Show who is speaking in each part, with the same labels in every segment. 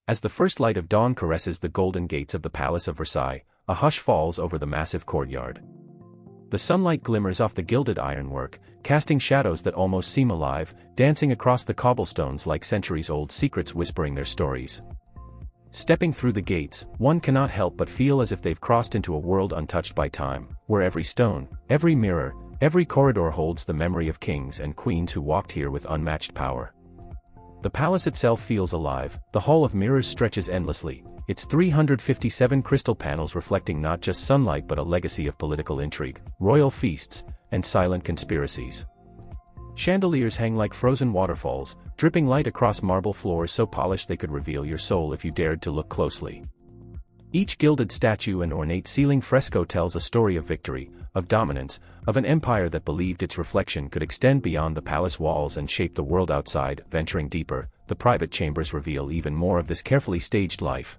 Speaker 1: As the first light of dawn caresses the golden gates of the Palace of Versailles, a hush falls over the massive courtyard. The sunlight glimmers off the gilded ironwork, casting shadows that almost seem alive, dancing across the cobblestones like centuries-old secrets whispering their stories. Stepping through the gates, one cannot help but feel as if they've crossed into a world untouched by time, where every stone, every mirror, every corridor holds the memory of kings and queens who walked here with unmatched power. The palace itself feels alive, the hall of mirrors stretches endlessly, its 357 crystal panels reflecting not just sunlight but a legacy of political intrigue, royal feasts, and silent conspiracies. Chandeliers hang like frozen waterfalls, dripping light across marble floors so polished they could reveal your soul if you dared to look closely. Each gilded statue and ornate ceiling fresco tells a story of victory, of dominance, of an empire that believed its reflection could extend beyond the palace walls and shape the world outside. Venturing deeper, the private chambers reveal even more of this carefully staged life.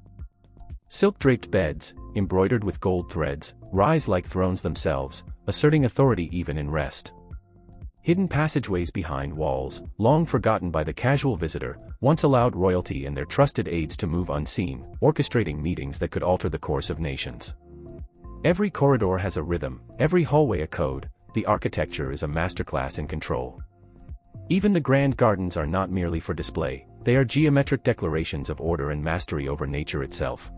Speaker 1: Silk-draped beds, embroidered with gold threads, rise like thrones themselves, asserting authority even in rest. Hidden passageways behind walls, long forgotten by the casual visitor, once allowed royalty and their trusted aides to move unseen, orchestrating meetings that could alter the course of nations. Every corridor has a rhythm, every hallway a code, the architecture is a masterclass in control. Even the grand gardens are not merely for display, they are geometric declarations of order and mastery over nature itself.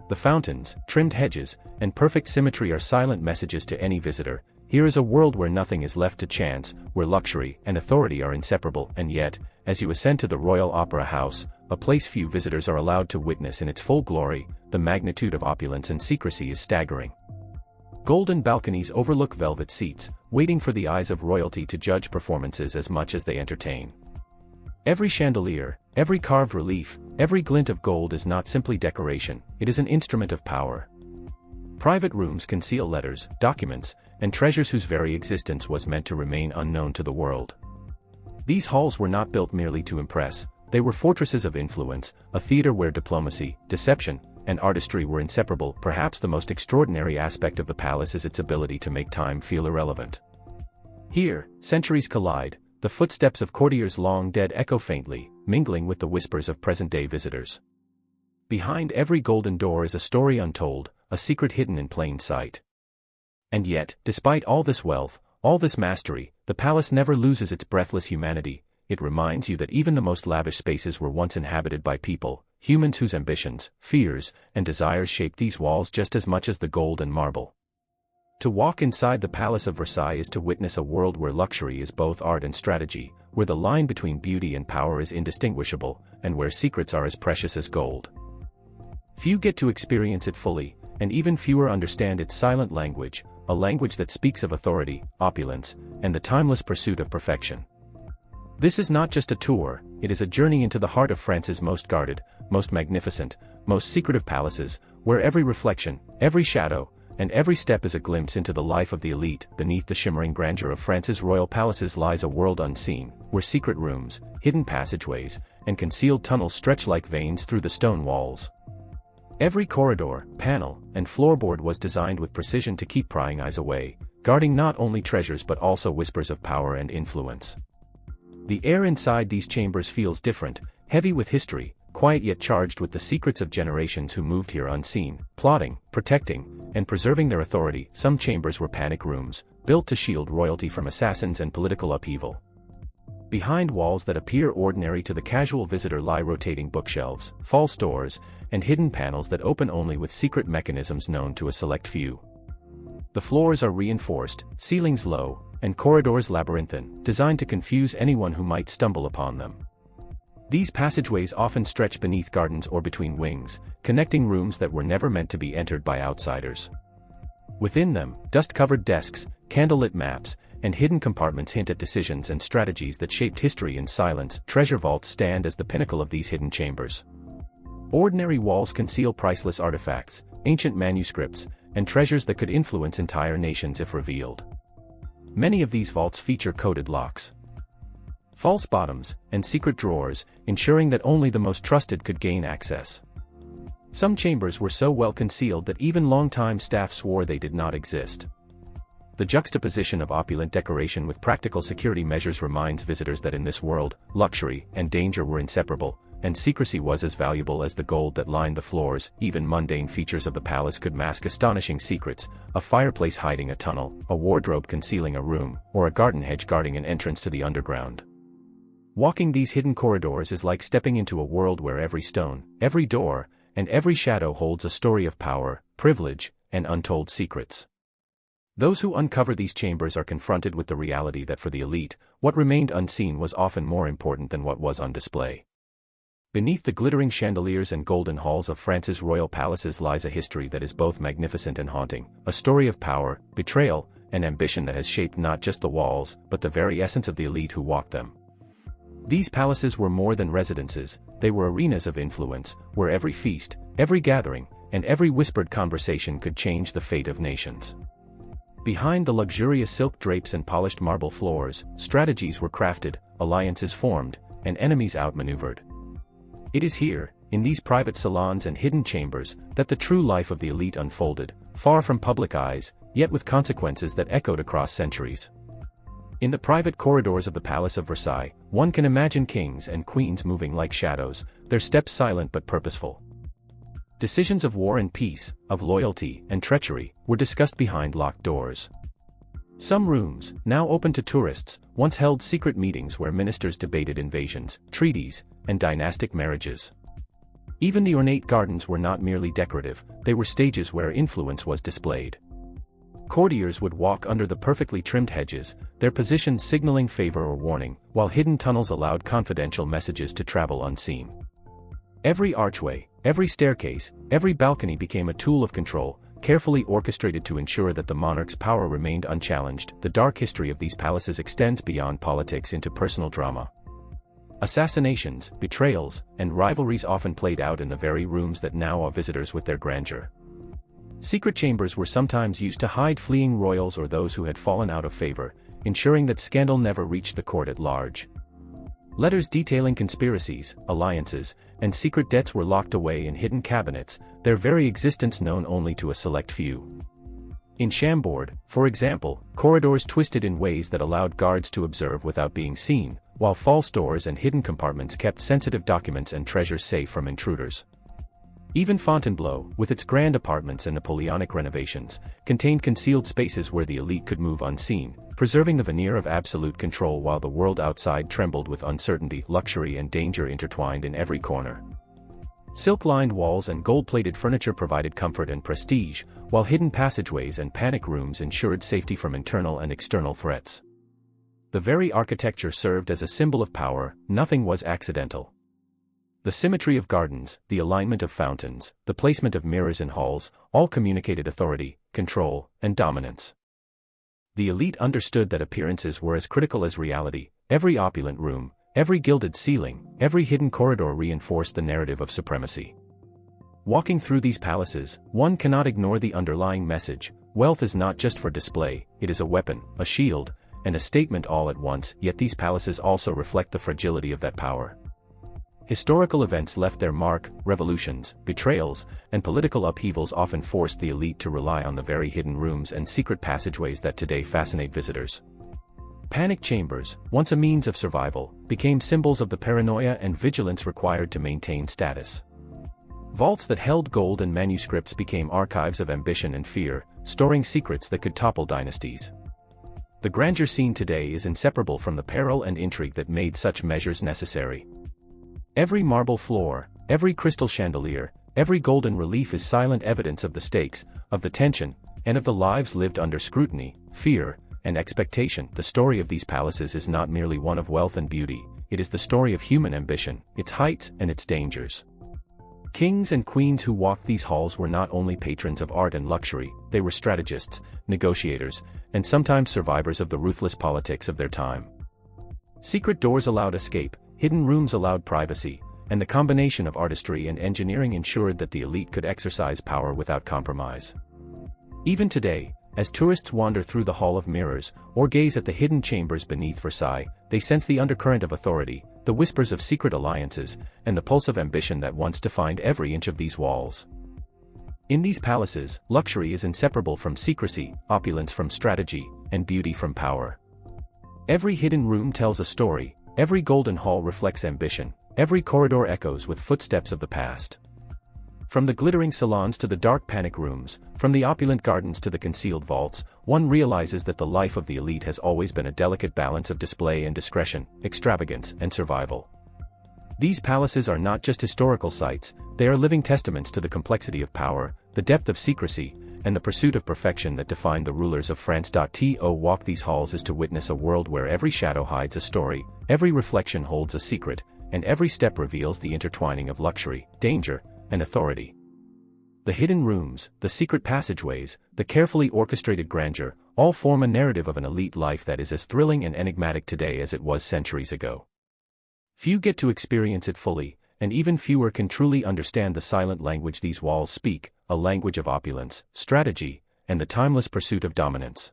Speaker 1: The fountains, trimmed hedges, and perfect symmetry are silent messages to any visitor. Here is a world where nothing is left to chance, where luxury and authority are inseparable, and yet, as you ascend to the Royal Opera House, a place few visitors are allowed to witness in its full glory, the magnitude of opulence and secrecy is staggering. Golden balconies overlook velvet seats, waiting for the eyes of royalty to judge performances as much as they entertain. Every chandelier, every carved relief, every glint of gold is not simply decoration, it is an instrument of power. Private rooms conceal letters, documents, and treasures whose very existence was meant to remain unknown to the world. These halls were not built merely to impress, they were fortresses of influence, a theater where diplomacy, deception, and artistry were inseparable. Perhaps the most extraordinary aspect of the palace is its ability to make time feel irrelevant. Here, centuries collide, the footsteps of courtiers long dead echo faintly, mingling with the whispers of present-day visitors. Behind every golden door is a story untold, a secret hidden in plain sight. And yet, despite all this wealth, all this mastery, the palace never loses its breathless humanity. It reminds you that even the most lavish spaces were once inhabited by people, humans whose ambitions, fears, and desires shaped these walls just as much as the gold and marble. To walk inside the Palace of Versailles is to witness a world where luxury is both art and strategy, where the line between beauty and power is indistinguishable, and where secrets are as precious as gold. Few get to experience it fully, and even fewer understand its silent language, a language that speaks of authority, opulence, and the timeless pursuit of perfection. This is not just a tour, it is a journey into the heart of France's most guarded, most magnificent, most secretive palaces, where every reflection, every shadow, and every step is a glimpse into the life of the elite. Beneath the shimmering grandeur of France's royal palaces lies a world unseen, where secret rooms, hidden passageways, and concealed tunnels stretch like veins through the stone walls. Every corridor, panel, and floorboard was designed with precision to keep prying eyes away, guarding not only treasures but also whispers of power and influence. The air inside these chambers feels different, heavy with history, quiet yet charged with the secrets of generations who moved here unseen, plotting, protecting, and preserving their authority. Some chambers were panic rooms, built to shield royalty from assassins and political upheaval. Behind walls that appear ordinary to the casual visitor lie rotating bookshelves, false doors, and hidden panels that open only with secret mechanisms known to a select few. The floors are reinforced, ceilings low, and corridors labyrinthine, designed to confuse anyone who might stumble upon them. These passageways often stretch beneath gardens or between wings, connecting rooms that were never meant to be entered by outsiders. Within them, dust-covered desks, candlelit maps, and hidden compartments hint at decisions and strategies that shaped history in silence. Treasure vaults stand as the pinnacle of these hidden chambers. Ordinary walls conceal priceless artifacts, ancient manuscripts, and treasures that could influence entire nations if revealed. Many of these vaults feature coded locks, false bottoms, and secret drawers, ensuring that only the most trusted could gain access. Some chambers were so well concealed that even longtime staff swore they did not exist. The juxtaposition of opulent decoration with practical security measures reminds visitors that in this world, luxury and danger were inseparable, and secrecy was as valuable as the gold that lined the floors. Even mundane features of the palace could mask astonishing secrets: a fireplace hiding a tunnel, a wardrobe concealing a room, or a garden hedge guarding an entrance to the underground. Walking these hidden corridors is like stepping into a world where every stone, every door, and every shadow holds a story of power, privilege, and untold secrets. Those who uncover these chambers are confronted with the reality that for the elite, what remained unseen was often more important than what was on display. Beneath the glittering chandeliers and golden halls of France's royal palaces lies a history that is both magnificent and haunting, a story of power, betrayal, and ambition that has shaped not just the walls, but the very essence of the elite who walked them. These palaces were more than residences, they were arenas of influence, where every feast, every gathering, and every whispered conversation could change the fate of nations. Behind the luxurious silk drapes and polished marble floors, strategies were crafted, alliances formed, and enemies outmaneuvered. It is here, in these private salons and hidden chambers, that the true life of the elite unfolded, far from public eyes, yet with consequences that echoed across centuries. In the private corridors of the Palace of Versailles, one can imagine kings and queens moving like shadows, their steps silent but purposeful. Decisions of war and peace, of loyalty and treachery, were discussed behind locked doors. Some rooms, now open to tourists, once held secret meetings where ministers debated invasions, treaties, and dynastic marriages. Even the ornate gardens were not merely decorative, they were stages where influence was displayed. Courtiers would walk under the perfectly trimmed hedges, their positions signaling favor or warning, while hidden tunnels allowed confidential messages to travel unseen. Every archway, every staircase, every balcony became a tool of control, carefully orchestrated to ensure that the monarch's power remained unchallenged. The dark history of these palaces extends beyond politics into personal drama. Assassinations, betrayals, and rivalries often played out in the very rooms that now awe visitors with their grandeur. Secret chambers were sometimes used to hide fleeing royals or those who had fallen out of favor, ensuring that scandal never reached the court at large. Letters detailing conspiracies, alliances, and secret debts were locked away in hidden cabinets, their very existence known only to a select few. In Chambord, for example, corridors twisted in ways that allowed guards to observe without being seen, while false doors and hidden compartments kept sensitive documents and treasures safe from intruders. Even Fontainebleau, with its grand apartments and Napoleonic renovations, contained concealed spaces where the elite could move unseen, preserving the veneer of absolute control while the world outside trembled with uncertainty, luxury and danger intertwined in every corner. Silk-lined walls and gold-plated furniture provided comfort and prestige, while hidden passageways and panic rooms ensured safety from internal and external threats. The very architecture served as a symbol of power, nothing was accidental. The symmetry of gardens, the alignment of fountains, the placement of mirrors in halls, all communicated authority, control, and dominance. The elite understood that appearances were as critical as reality. Every opulent room, every gilded ceiling, every hidden corridor reinforced the narrative of supremacy. Walking through these palaces, one cannot ignore the underlying message: wealth is not just for display, it is a weapon, a shield, and a statement all at once. Yet these palaces also reflect the fragility of that power. Historical events left their mark: revolutions, betrayals, and political upheavals often forced the elite to rely on the very hidden rooms and secret passageways that today fascinate visitors. Panic chambers, once a means of survival, became symbols of the paranoia and vigilance required to maintain status. Vaults that held gold and manuscripts became archives of ambition and fear, storing secrets that could topple dynasties. The grandeur seen today is inseparable from the peril and intrigue that made such measures necessary. Every marble floor, every crystal chandelier, every golden relief is silent evidence of the stakes, of the tension, and of the lives lived under scrutiny, fear, and expectation. The story of these palaces is not merely one of wealth and beauty, it is the story of human ambition, its heights and its dangers. Kings and queens who walked these halls were not only patrons of art and luxury, they were strategists, negotiators, and sometimes survivors of the ruthless politics of their time. Secret doors allowed escape, hidden rooms allowed privacy, and the combination of artistry and engineering ensured that the elite could exercise power without compromise. Even today, as tourists wander through the Hall of Mirrors, or gaze at the hidden chambers beneath Versailles, they sense the undercurrent of authority, the whispers of secret alliances, and the pulse of ambition that once defined every inch of these walls. In these palaces, luxury is inseparable from secrecy, opulence from strategy, and beauty from power. Every hidden room tells a story, every golden hall reflects ambition, Every corridor echoes with footsteps of the past. From the glittering salons to the dark panic rooms, from the opulent gardens to the concealed vaults, one realizes that the life of the elite has always been a delicate balance of display and discretion, extravagance and survival. These palaces are not just historical sites, they are living testaments to the complexity of power, the depth of secrecy, and the pursuit of perfection that defined the rulers of France. To walk these halls is to witness a world where every shadow hides a story, every reflection holds a secret, and every step reveals the intertwining of luxury, danger, and authority. The hidden rooms, the secret passageways, the carefully orchestrated grandeur, all form a narrative of an elite life that is as thrilling and enigmatic today as it was centuries ago. Few get to experience it fully, and even fewer can truly understand the silent language these walls speak, a language of opulence, strategy, and the timeless pursuit of dominance.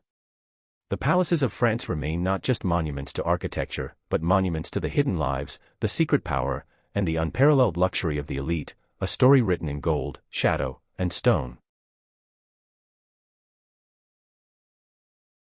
Speaker 1: The palaces of France remain not just monuments to architecture, but monuments to the hidden lives, the secret power, and the unparalleled luxury of the elite, a story written in gold, shadow, and stone.